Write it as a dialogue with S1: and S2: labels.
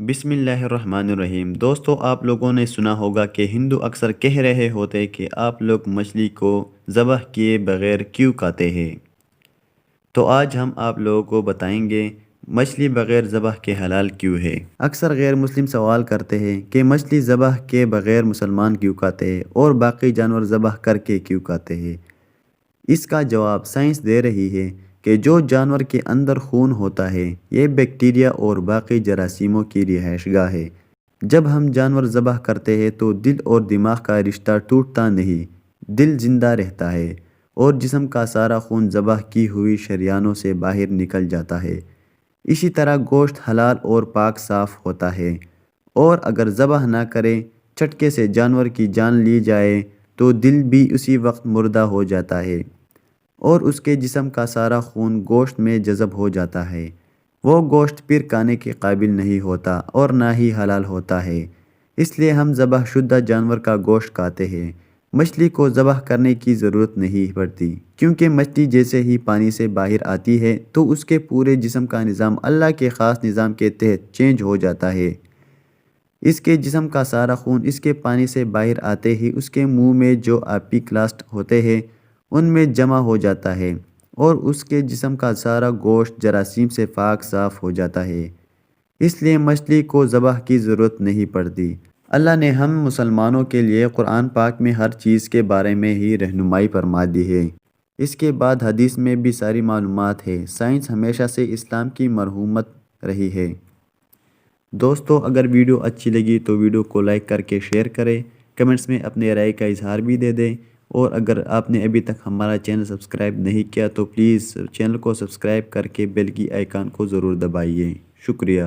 S1: بسم اللہ الرحمن الرحیم۔ دوستو، آپ لوگوں نے سنا ہوگا کہ ہندو اکثر کہہ رہے ہوتے کہ آپ لوگ مچھلی کو ذبح کیے بغیر کیوں کھاتے ہیں۔ تو آج ہم آپ لوگوں کو بتائیں گے مچھلی بغیر ذبح کے حلال کیوں ہے۔ اکثر غیر مسلم سوال کرتے ہیں کہ مچھلی ذبح کے بغیر مسلمان کیوں کھاتے ہیں اور باقی جانور ذبح کر کے کیوں کھاتے ہیں۔ اس کا جواب سائنس دے رہی ہے کہ جو جانور کے اندر خون ہوتا ہے یہ بیکٹیریا اور باقی جراثیموں کی رہائش گاہ ہے۔ جب ہم جانور ذبح کرتے ہیں تو دل اور دماغ کا رشتہ ٹوٹتا نہیں، دل زندہ رہتا ہے اور جسم کا سارا خون ذبح کی ہوئی شریانوں سے باہر نکل جاتا ہے۔ اسی طرح گوشت حلال اور پاک صاف ہوتا ہے، اور اگر ذبح نہ کریں چٹکے سے جانور کی جان لی جائے تو دل بھی اسی وقت مردہ ہو جاتا ہے اور اس کے جسم کا سارا خون گوشت میں جذب ہو جاتا ہے۔ وہ گوشت پھر کھانے کے قابل نہیں ہوتا اور نہ ہی حلال ہوتا ہے۔ اس لیے ہم ذبح شدہ جانور کا گوشت کھاتے ہیں۔ مچھلی کو ذبح کرنے کی ضرورت نہیں پڑتی، کیونکہ مچھلی جیسے ہی پانی سے باہر آتی ہے تو اس کے پورے جسم کا نظام اللہ کے خاص نظام کے تحت چینج ہو جاتا ہے۔ اس کے جسم کا سارا خون اس کے پانی سے باہر آتے ہی اس کے منہ میں جو اپیکلاسٹ ہوتے ہیں ان میں جمع ہو جاتا ہے اور اس کے جسم کا سارا گوشت جراثیم سے پاک صاف ہو جاتا ہے۔ اس لیے مچھلی کو ذبح کی ضرورت نہیں پڑتی۔ اللہ نے ہم مسلمانوں کے لیے قرآن پاک میں ہر چیز کے بارے میں ہی رہنمائی فرما دی ہے۔ اس کے بعد حدیث میں بھی ساری معلومات ہے۔ سائنس ہمیشہ سے اسلام کی مرہومت رہی ہے۔ دوستو، اگر ویڈیو اچھی لگی تو ویڈیو کو لائک کر کے شیئر کریں، کمنٹس میں اپنے رائے کا اظہار بھی دے دیں، اور اگر آپ نے ابھی تک ہمارا چینل سبسکرائب نہیں کیا تو پلیز چینل کو سبسکرائب کر کے بیل کی آئیکن کو ضرور دبائیے۔ شکریہ۔